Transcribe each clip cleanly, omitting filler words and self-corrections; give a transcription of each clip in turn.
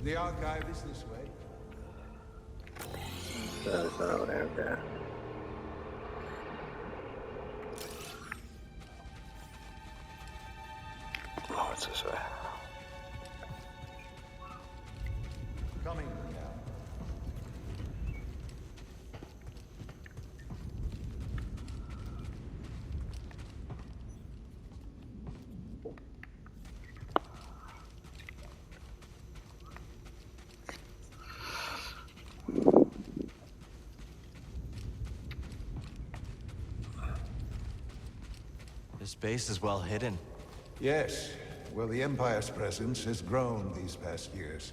The archive is this way. Okay. Oh, it's this way. Coming now. This base is well hidden. Yes. Well, the Empire's presence has grown these past years.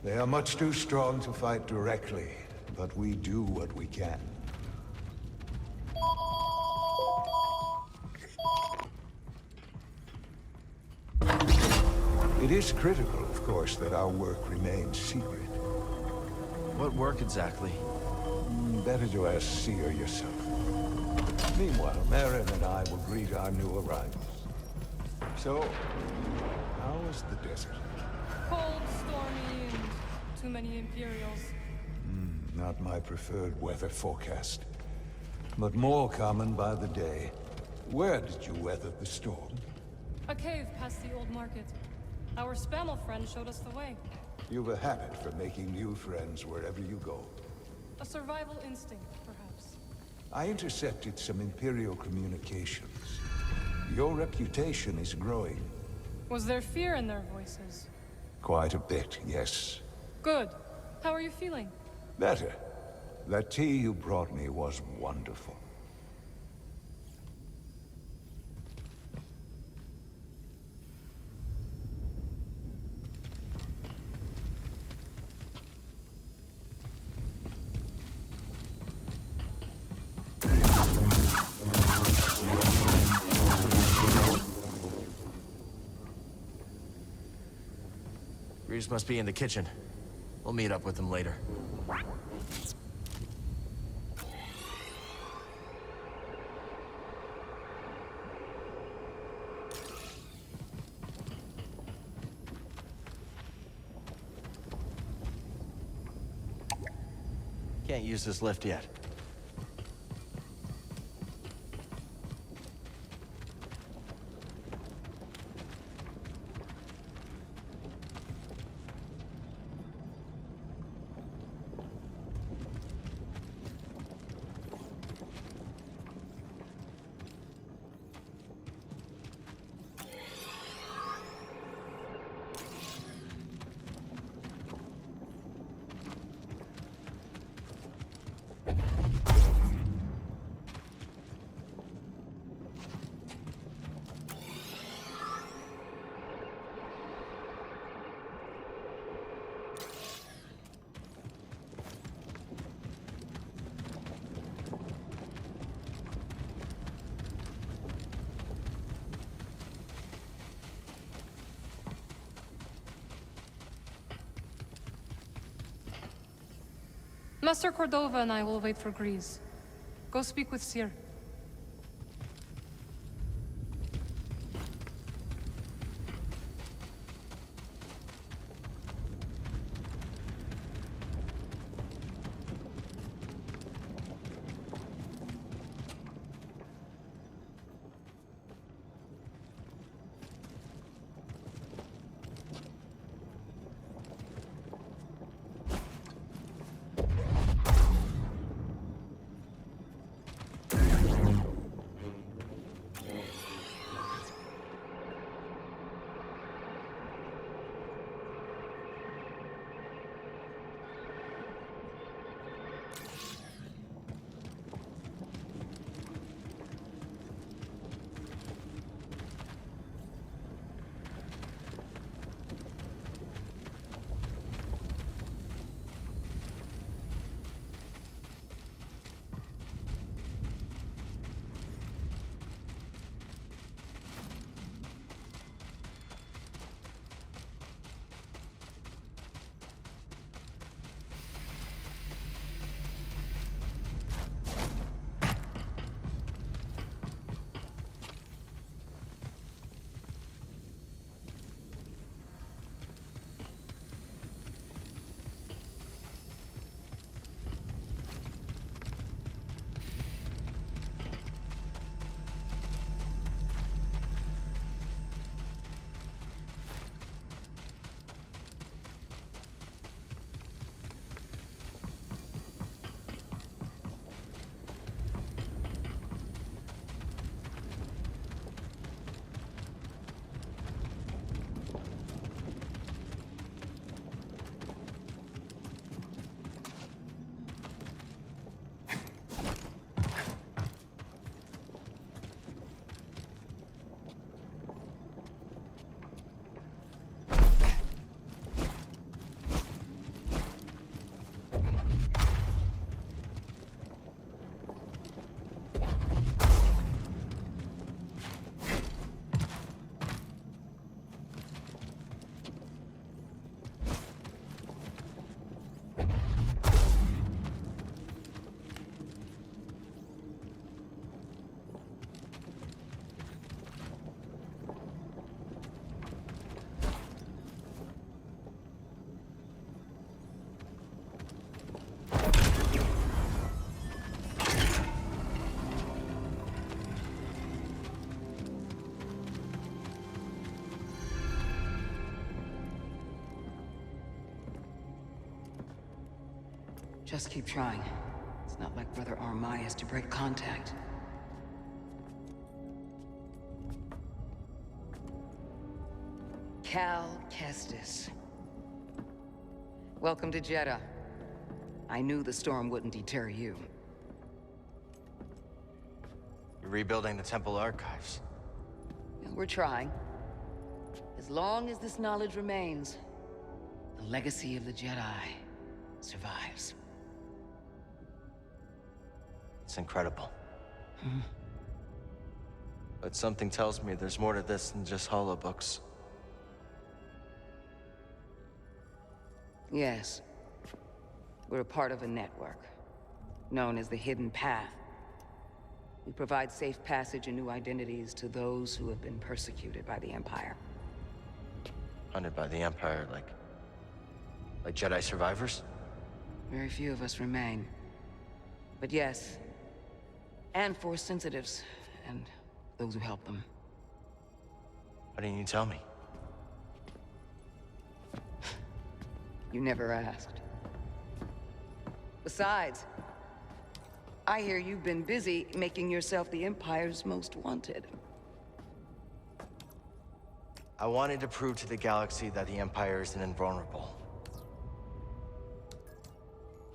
They are much too strong to fight directly, but we do what we can. It is critical, of course, that our work remains secret. What work exactly? Better to ask Seer yourself. Meanwhile, Marin and I will greet our new arrivals. So, how is the desert? Cold, stormy, and too many Imperials. Not my preferred weather forecast, but more common by the day. Where did you weather the storm? A cave past the old market. Our Spammel friend showed us the way. You've a habit for making new friends wherever you go. A survival instinct, perhaps. I intercepted some Imperial communications. Your reputation is growing. Was there fear in their voices? Quite a bit, yes. Good. How are you feeling? Better. That tea you brought me was wonderful. Reeves must be in the kitchen. We'll meet up with him later. Can't use this lift yet. Master Cordova and I will wait for Grease. Go speak with Seer. Just keep trying. It's not like Brother Armai is to break contact. Cal Kestis. Welcome to Jeddah. I knew the storm wouldn't deter you. You're rebuilding the temple archives. We're trying. As long as this knowledge remains, the legacy of the Jedi survives. It's incredible. But something tells me there's more to this than just holobooks. Yes. We're a part of a network, known as the Hidden Path. We provide safe passage and new identities to those who have been persecuted by the Empire. Hunted by the Empire, like Jedi survivors? Very few of us remain. But yes, and Force sensitives, and those who help them. Why didn't you tell me? You never asked. Besides, I hear you've been busy making yourself the Empire's most wanted. I wanted to prove to the galaxy that the Empire isn't invulnerable.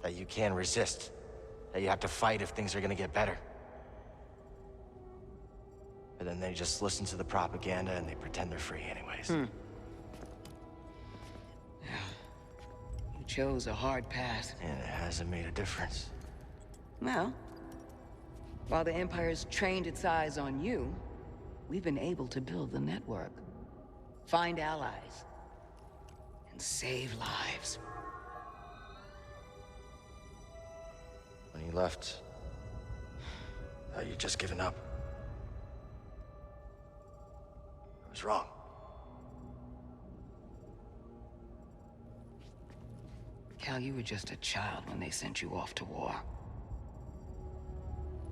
That you can resist. That you have to fight if things are gonna get better. But then they just listen to the propaganda and they pretend they're free anyways. You chose a hard path. And it hasn't made a difference. Well, while the Empire's trained its eyes on you, we've been able to build the network. Find allies. And save lives. When you left, I thought you'd just given up. I was wrong. Cal, you were just a child when they sent you off to war.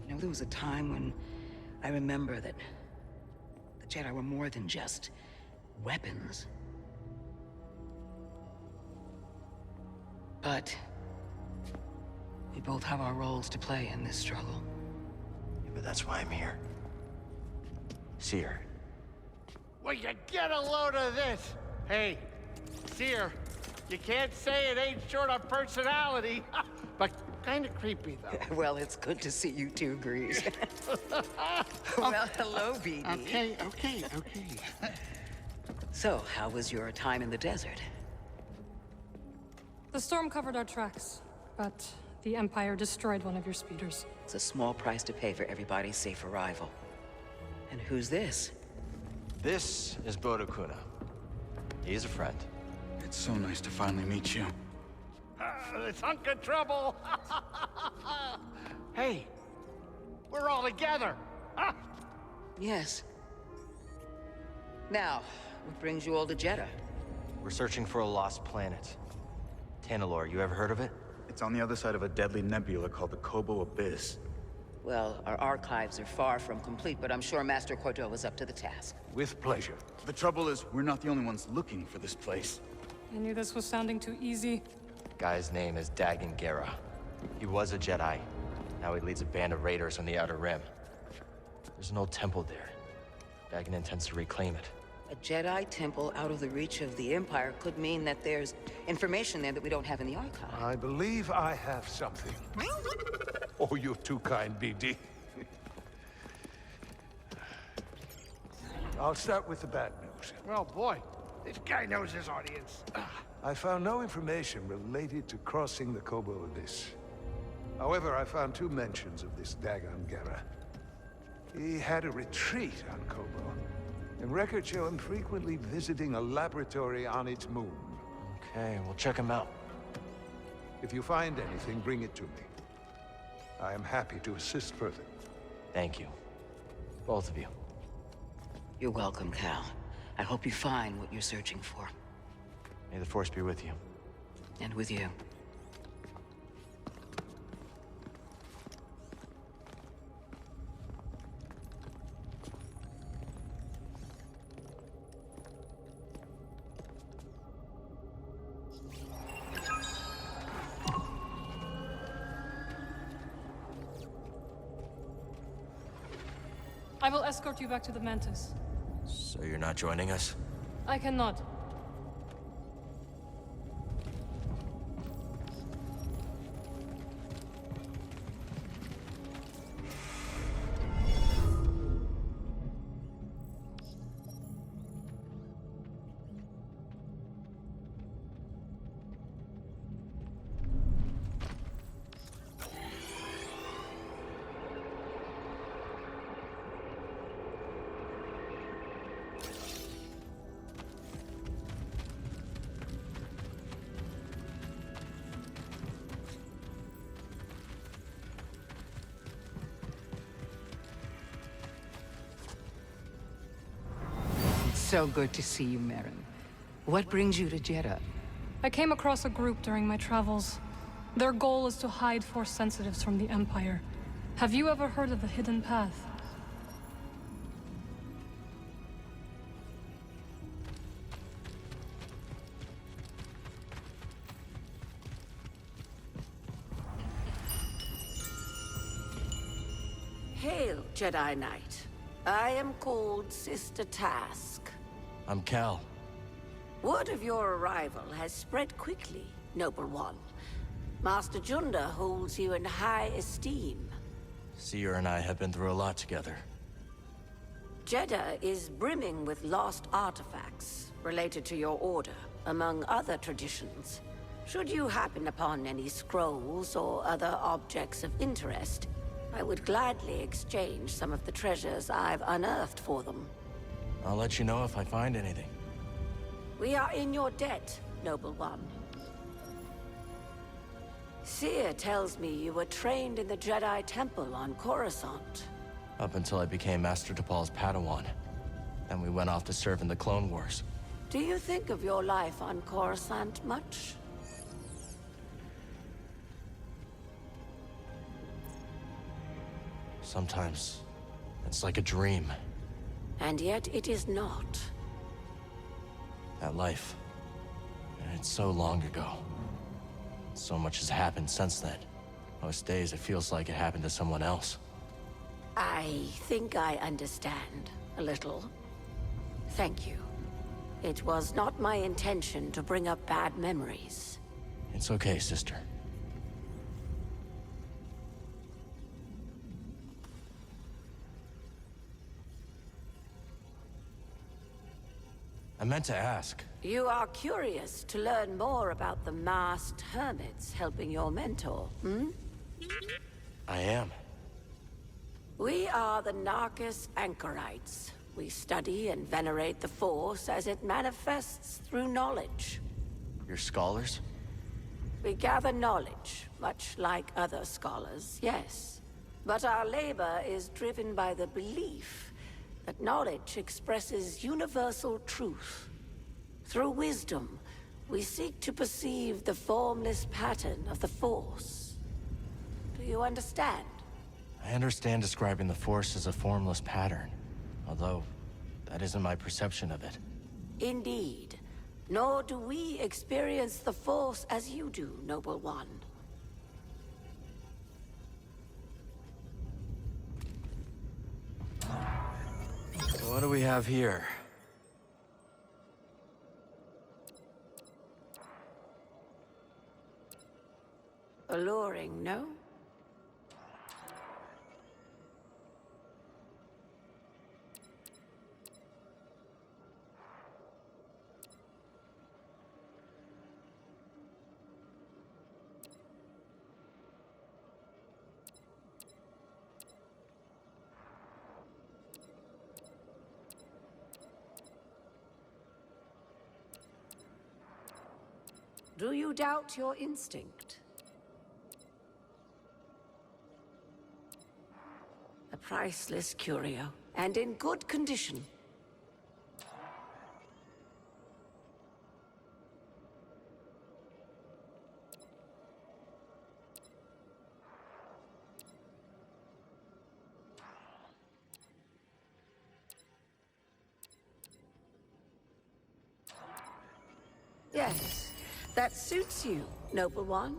You know, there was a time when I remember that the Jedi were more than just weapons. But we both have our roles to play in this struggle. Yeah, but that's why I'm here. Seer. Will you get a load of this? Hey, Seer, you can't say it ain't short of personality, but kind of creepy, though. Well, it's good to see you too, Grease. Well, hello, BD. Okay. So, how was your time in the desert? The storm covered our tracks, but the Empire destroyed one of your speeders. It's a small price to pay for everybody's safe arrival. And who's this? This is Bodokuna. He's a friend. It's so nice to finally meet you. This hunk of trouble. Hey, we're all together. Huh? Yes. Now, what brings you all to Jeddah? We're searching for a lost planet. Tanalorr, you ever heard of it? It's on the other side of a deadly nebula called the Kobo Abyss. Well, our archives are far from complete, but I'm sure Master Cordova's up to the task. With pleasure. The trouble is, we're not the only ones looking for this place. I knew this was sounding too easy. Guy's name is Dagan Gera. He was a Jedi. Now he leads a band of raiders on the Outer Rim. There's an old temple there. Dagan intends to reclaim it. A Jedi temple out of the reach of the Empire could mean that there's information there that we don't have in the archive. I believe I have something. Oh, you're too kind, BD. I'll start with the bad news. Well, boy, this guy knows his audience. I found no information related to crossing the Kobo Abyss. However, I found 2 mentions of this Dagan Gera. He had a retreat on Kobo, and records show him frequently visiting a laboratory on its moon. Okay, we'll check him out. If you find anything, bring it to me. I am happy to assist further. Thank you. Both of you. You're welcome, Cal. I hope you find what you're searching for. May the Force be with you. And with you. I will escort you back to the Mantis. So you're not joining us? I cannot. So good to see you, Merrin. What brings you to Jeddah? I came across a group during my travels. Their goal is to hide Force sensitives from the Empire. Have you ever heard of the Hidden Path? Hail, Jedi Knight. I am called Sister Task. I'm Cal. Word of your arrival has spread quickly, Noble One. Master Junda holds you in high esteem. Seer and I have been through a lot together. Jeddah is brimming with lost artifacts related to your order, among other traditions. Should you happen upon any scrolls or other objects of interest, I would gladly exchange some of the treasures I've unearthed for them. I'll let you know if I find anything. We are in your debt, Noble One. Seer tells me you were trained in the Jedi Temple on Coruscant. Up until I became Master Tapal's Padawan. Then we went off to serve in the Clone Wars. Do you think of your life on Coruscant much? Sometimes, it's like a dream. And yet it is not. That life. And it's so long ago. So much has happened since then. Most days it feels like it happened to someone else. I think I understand, a little. Thank you. It was not my intention to bring up bad memories. It's okay, sister. I meant to ask. You are curious to learn more about the masked hermits helping your mentor, hmm? I am. We are the Narcus Anchorites. We study and venerate the Force as it manifests through knowledge. You're scholars? We gather knowledge, much like other scholars, yes. But our labor is driven by the belief that knowledge expresses universal truth. Through wisdom, we seek to perceive the formless pattern of the Force. Do you understand? I understand describing the Force as a formless pattern, although that isn't my perception of it. Indeed. Nor do we experience the Force as you do, Noble One. What do we have here? Alluring, no? Do you doubt your instinct? A priceless curio, and in good condition. Yes, that suits you, Noble One.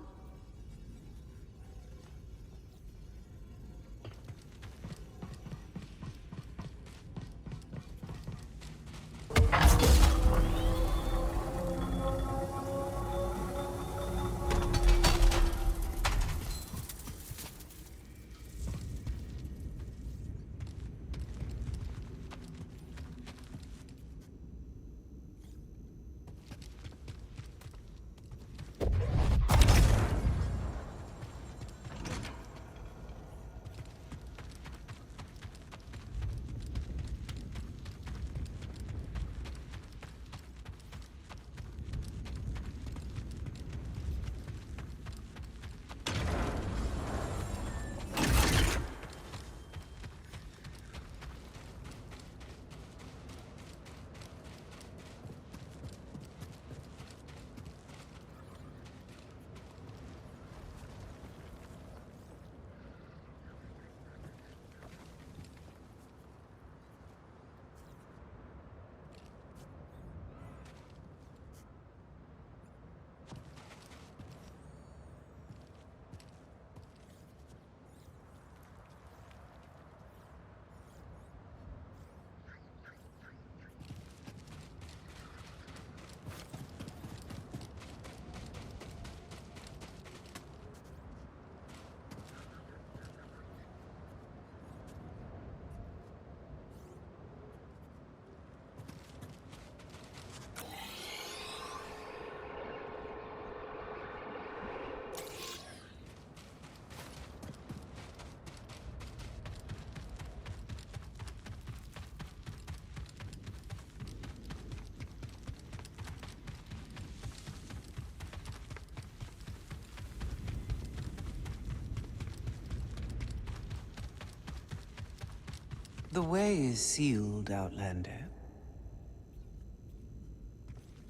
The way is sealed, Outlander.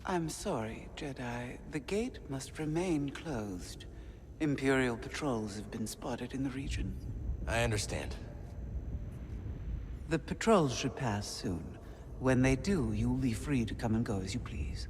I'm sorry, Jedi. The gate must remain closed. Imperial patrols have been spotted in the region. I understand. The patrols should pass soon. When they do, you will be free to come and go as you please.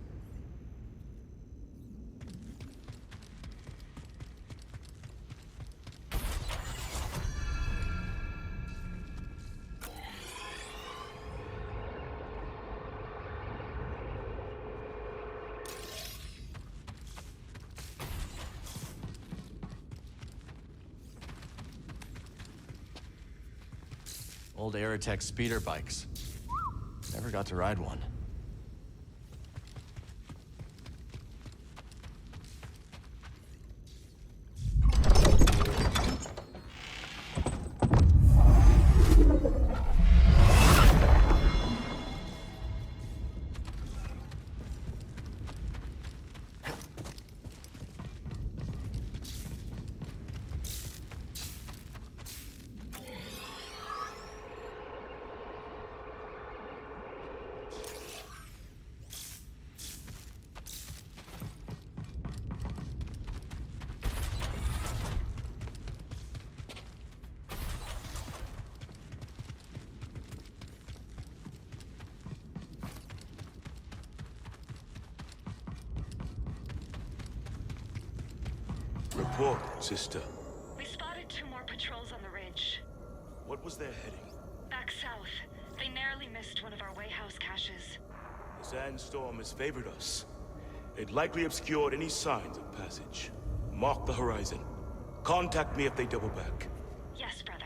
Old Aerotech speeder bikes. Never got to ride one. Report, sister. We spotted 2 more patrols on the ridge. What was their heading? Back south. They narrowly missed one of our wayhouse caches. The sandstorm has favored us. It likely obscured any signs of passage. Mark the horizon. Contact me if they double back. Yes, brother.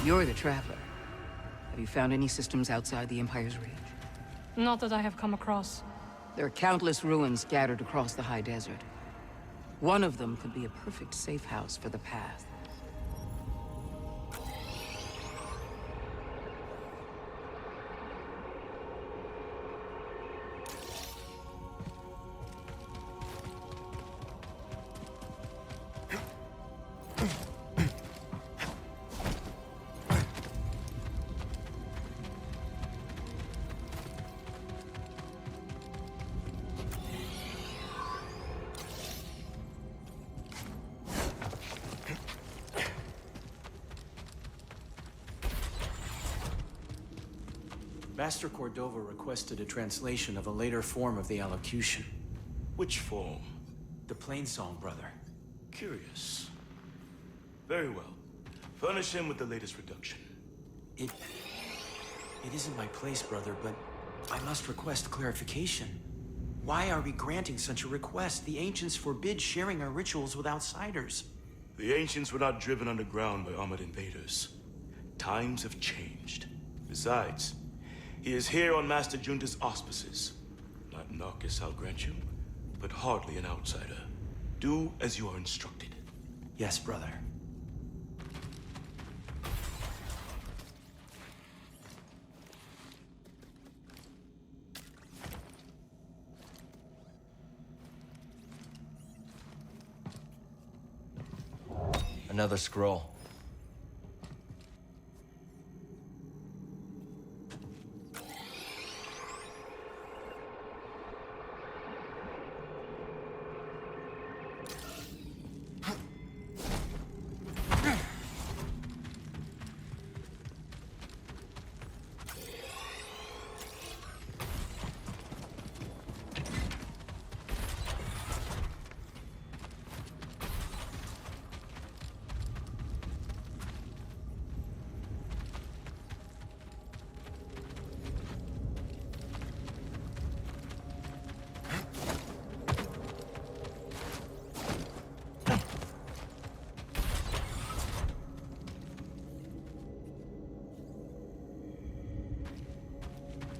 You're the traveler. Have you found any systems outside the Empire's reach? Not that I have come across. There are countless ruins scattered across the high desert. One of them could be a perfect safe house for the path. Master Cordova requested a translation of a later form of the allocution. Which form? The Plainsong, brother. Curious. Very well. Furnish him with the latest reduction. It isn't my place, brother, but I must request clarification. Why are we granting such a request? The ancients forbid sharing our rituals with outsiders. The ancients were not driven underground by armored invaders. Times have changed. Besides, He is here on Master Junta's auspices. Not Narcus, I'll grant you, but hardly an outsider. Do as you are instructed. Yes, brother. Another scroll.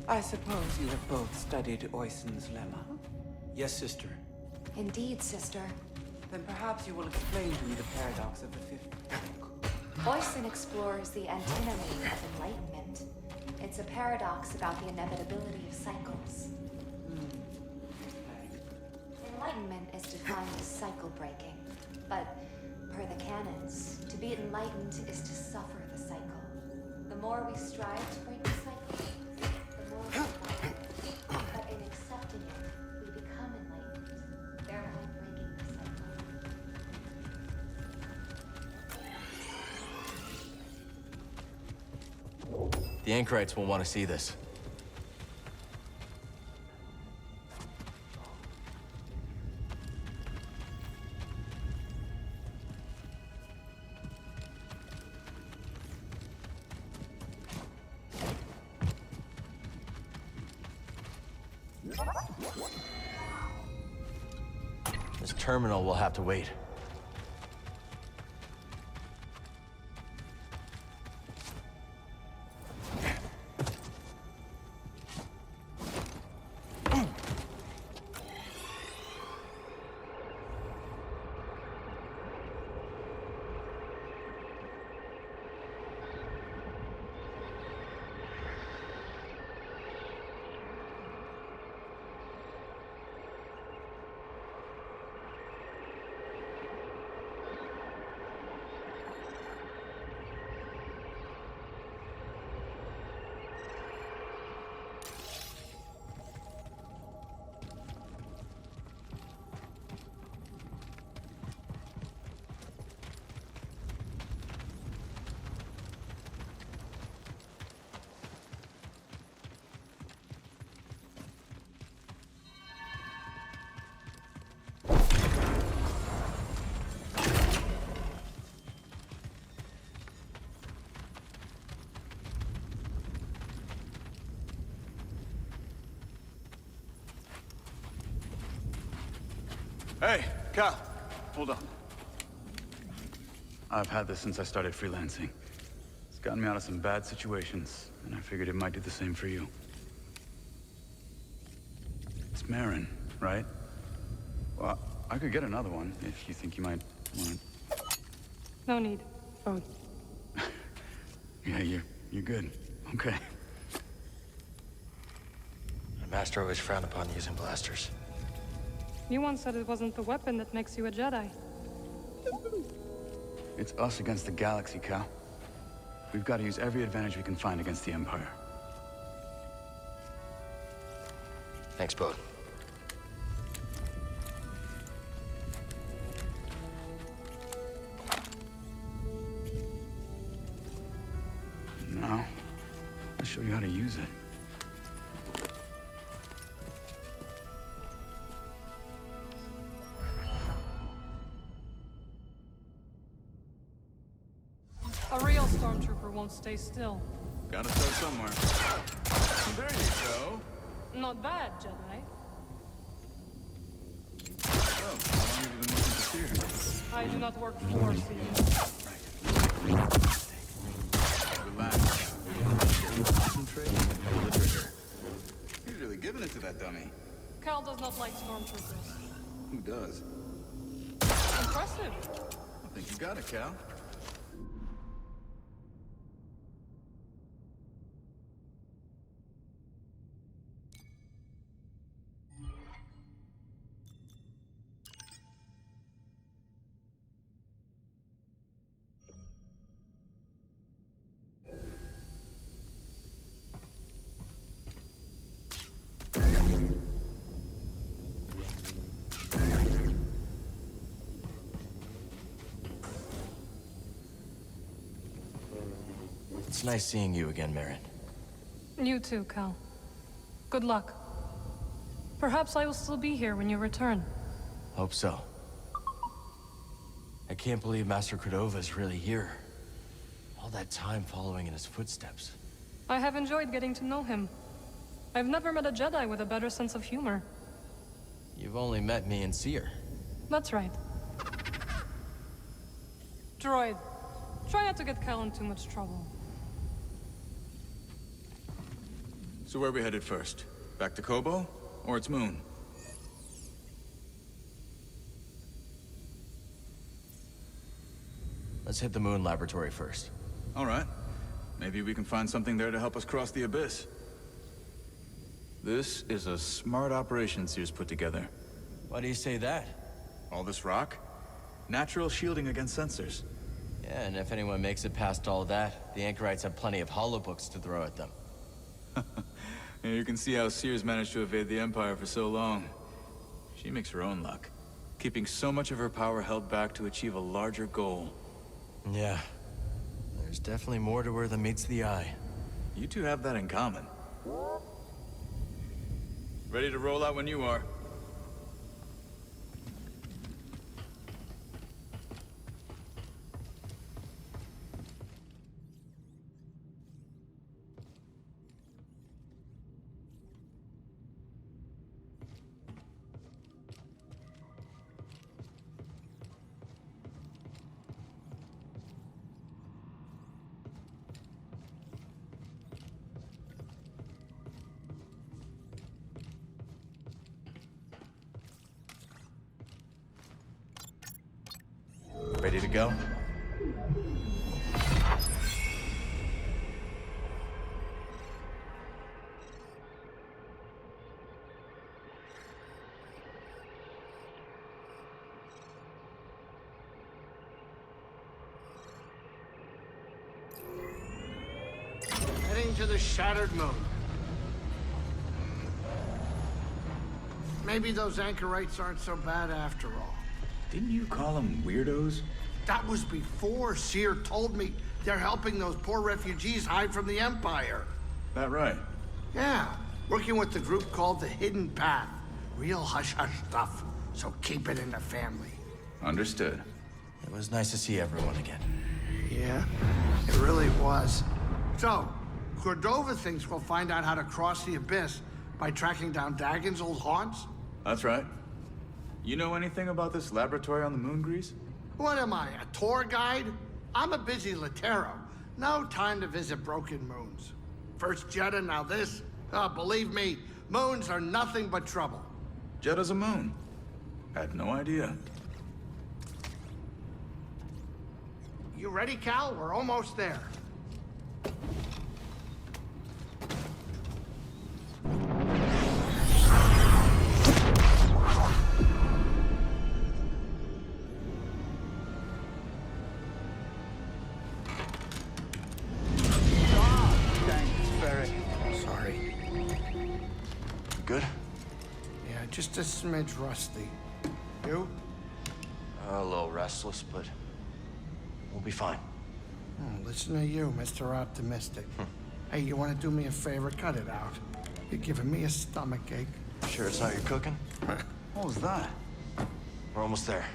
I suppose you have both studied Oisin's lemma? Yes, sister. Indeed, sister. Then perhaps you will explain to me the paradox of the fifth book. Oisin explores the antinomy of enlightenment. It's a paradox about the inevitability of cycles. Enlightenment is defined as cycle breaking, but per the canons, to be enlightened is to suffer the cycle. The more we strive to break the cycle, the more we fight. But in accepting it, we become enlightened, thereby breaking the cycle. The Anchorites will want to see this. This terminal will have to wait. Hey, Cal, hold on. I've had this since I started freelancing. It's gotten me out of some bad situations, and I figured it might do the same for you. It's Marin, right? Well, I could get another one if you think you might want it. No need. Oh. Yeah, you're good. Okay. The Master always frowned upon using blasters. You once said it wasn't the weapon that makes you a Jedi. It's us against the galaxy, Cal. We've got to use every advantage we can find against the Empire. Thanks, Bode. Now, I'll show you how to use it. A real stormtrooper won't stay still. Gotta start somewhere. There you go. Not bad, Jedi. Oh, how long have you been looking to steer? I do not work for Seer. Relax. Concentrate and pull the trigger. giving it to that dummy. Cal does not like stormtroopers. Who does? Impressive. I think you got it, Cal. It's nice seeing you again, Merrin. You too, Cal. Good luck. Perhaps I will still be here when you return. Hope so. I can't believe Master Cordova is really here. All that time following in his footsteps. I have enjoyed getting to know him. I've never met a Jedi with a better sense of humor. You've only met me and Seer. That's right. Droid, try not to get Cal in too much trouble. So where are we headed first? Back to Kobo? Or its moon? Let's hit the moon laboratory first. All right. Maybe we can find something there to help us cross the abyss. This is a smart operation Seer's put together. Why do you say that? All this rock? Natural shielding against sensors. Yeah, and if anyone makes it past all that, the Anchorites have plenty of holobooks to throw at them. Yeah, you can see how Seer's managed to evade the Empire for so long. She makes her own luck, keeping so much of her power held back to achieve a larger goal. Yeah. There's definitely more to her than meets the eye. You two have that in common. Ready to roll out when you are. Ready to go? Heading to the shattered moon. Maybe those anchorites aren't so bad after all. Didn't you call them weirdos? That was before Seer told me they're helping those poor refugees hide from the Empire. That right? Yeah, working with the group called the Hidden Path. Real hush-hush stuff, so keep it in the family. Understood. It was nice to see everyone again. Yeah, it really was. So, Cordova thinks we'll find out how to cross the abyss by tracking down Dagon's old haunts? That's right. You know anything about this laboratory on the moon, Grease? What am I, a tour guide? I'm a busy Latero. No time to visit broken moons. First Jeddah, now this. Oh, believe me, moons are nothing but trouble. Jeddah's a moon. Had no idea. You ready, Cal? We're almost there. Good? Yeah, just a smidge rusty. You? A little restless, but we'll be fine. Oh, listen to you, Mr. Optimistic. Hey, you want to do me a favor? Cut it out. You're giving me a stomachache. Sure it's not your cooking? What was that? We're almost there.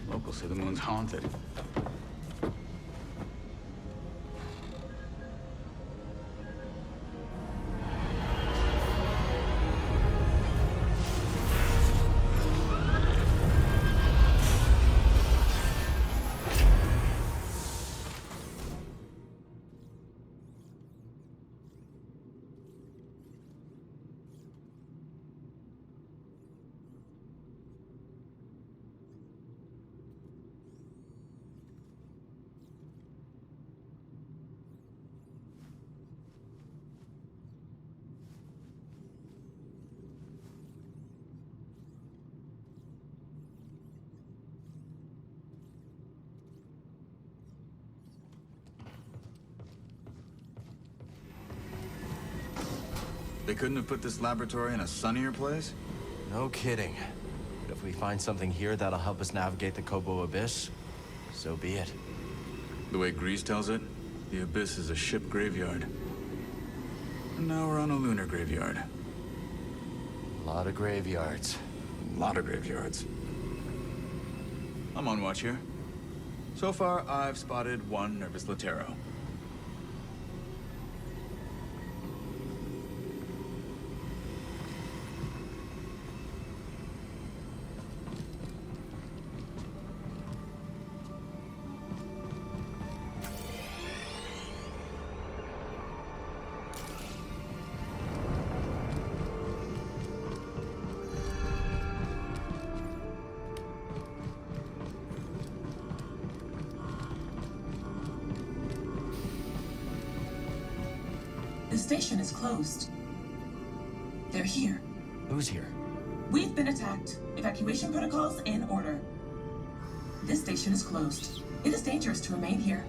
Locals say the moon's haunted. They couldn't have put this laboratory in a sunnier place? No kidding. But if we find something here that'll help us navigate the Kobo Abyss, so be it. The way Grease tells it, the Abyss is a ship graveyard. And now we're on a lunar graveyard. A lot of graveyards. A lot of graveyards. I'm on watch here. So far, I've spotted one nervous Latero. The station is closed. They're here. Who's here? We've been attacked. Evacuation protocols in order. This station is closed. It is dangerous to remain here.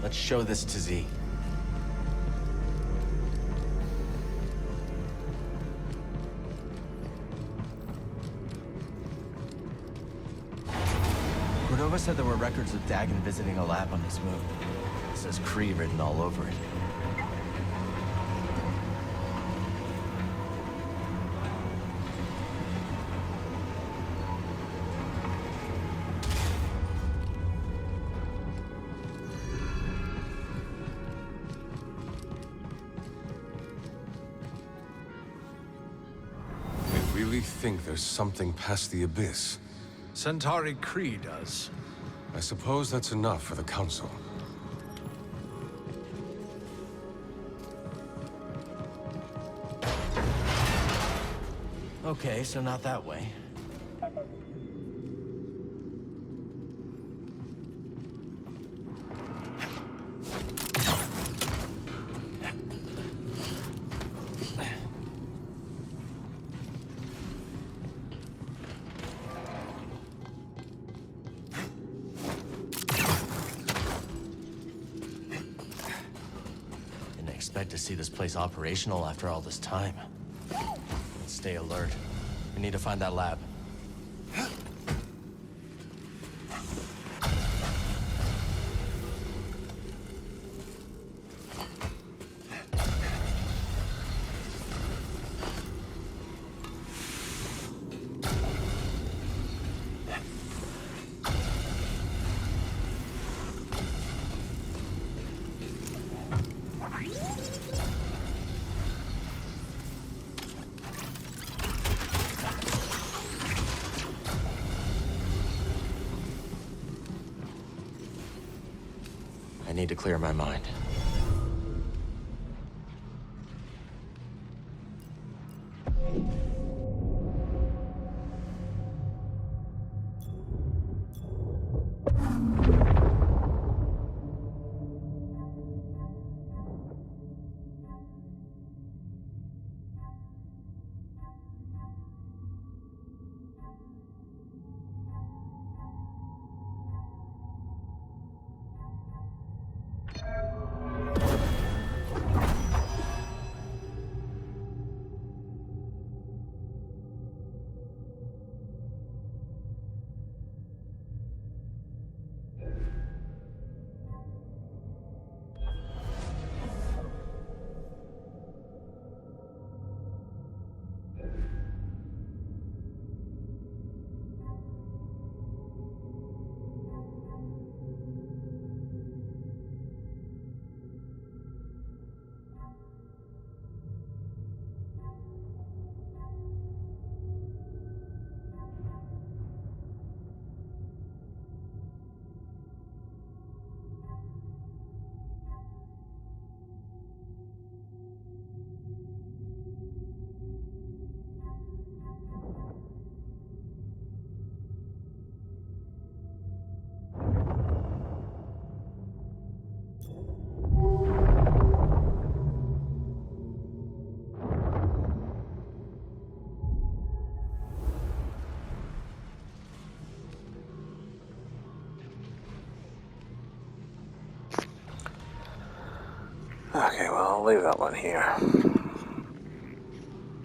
Let's show this to Z. Cordova said there were records of Dagon visiting a lab on this moon. It says Kree written all over it. They really think there's something past the Abyss. Centauri Kree does. I suppose that's enough for the Council. Okay, so not that way. Didn't expect to see this place operational after all this time. Let's stay alert. We need to find that lab. I need to clear my mind. Okay, well, I'll leave that one here.